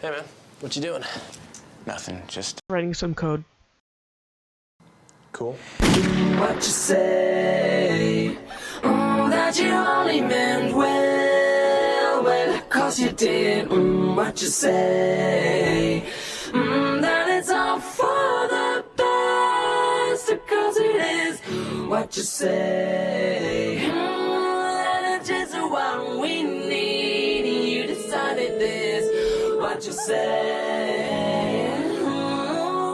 Hey man, what you doing? Nothing, just writing some code. cool. What you say? That you only meant well, 'cause you did. What you say? That it's all for the best, 'cause it is. What you say? That it's just what we need. You decided this. What you say?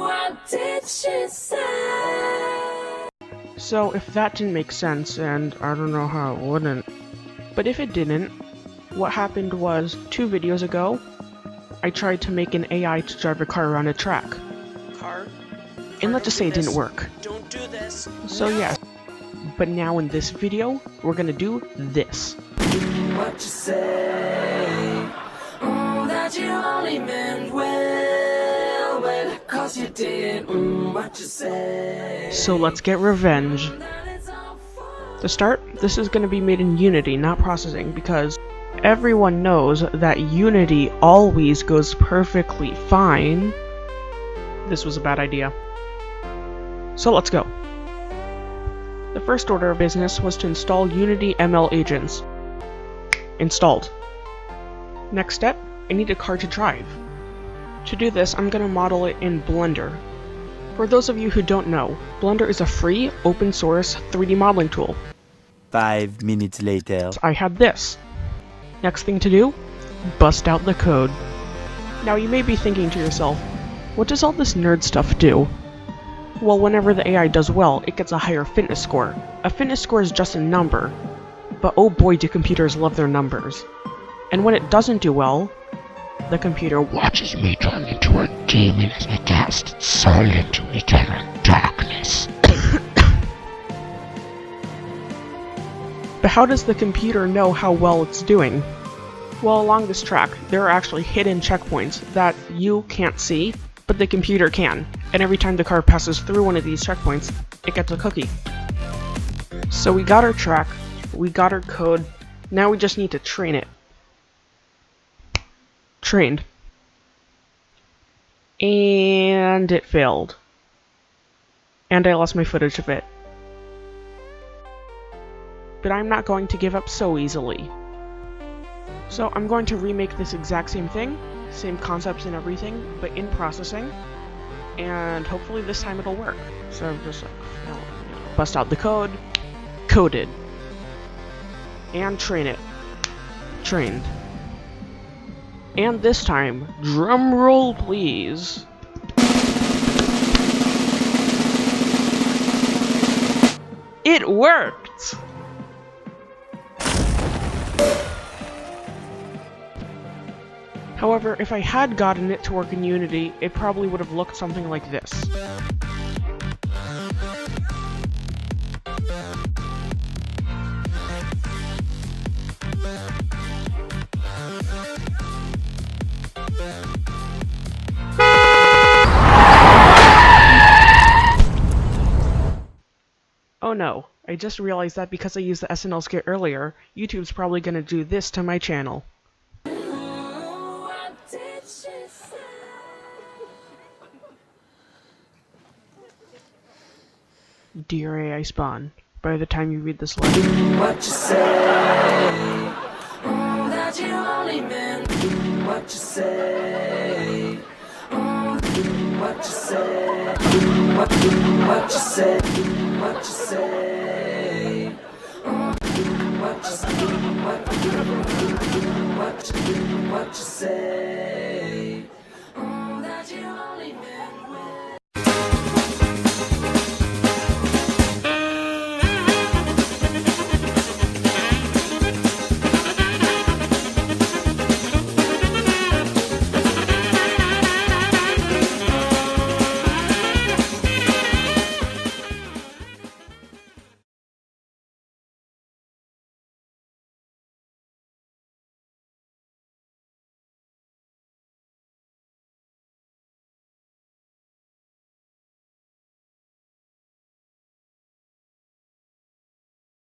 What did she say? So if that didn't make sense, and I don't know how it wouldn't, but if it didn't, what happened was 2 videos ago, I tried to make an AI to drive a car around a track. And let's just say it didn't work. Don't do this. So yes, but now in this video, we're gonna do this. What you say? That you only meant well, 'cause you did. What you say? So let's get revenge. To start, this is gonna be made in Unity, not processing, because everyone knows that Unity always goes perfectly fine. This was a bad idea. So let's go. The first order of business was to install Unity ML agents. Installed. Next step, I need a car to drive. To do this, I'm going to model it in Blender. For those of you who don't know, Blender is a free, open source 3D modeling tool. 5 minutes later. I had this. Next thing to do, bust out the code. Now you may be thinking to yourself, what does all this nerd stuff do? Well, whenever the AI does well, it gets a higher fitness score. A fitness score is just a number, but oh boy do computers love their numbers. And when it doesn't do well, the computer watches me turn into a demon as I cast its soul into eternal darkness. But how does the computer know how well it's doing? Well, along this track, there are actually hidden checkpoints that you can't see, but the computer can. And every time the car passes through one of these checkpoints, it gets a cookie. So we got our track, we got our code, now we just need to train it. Trained. And it failed. And I lost my footage of it. But I'm not going to give up so easily. So I'm going to remake this exact same thing, same concepts and everything, but in processing, and hopefully this time it'll work. So just bust out the code, coded, and train it, trained. And this time, drum roll please. It worked! However, if I had gotten it to work in Unity, it probably would have looked something like this. Oh no, I just realized that because I used the SNL skit earlier, YouTube's probably gonna do this to my channel. Dear AI Spawn, by the time you read this letter... What you say? That you only meant. What you say? What you say? What you say? What you say? What you say? What you say?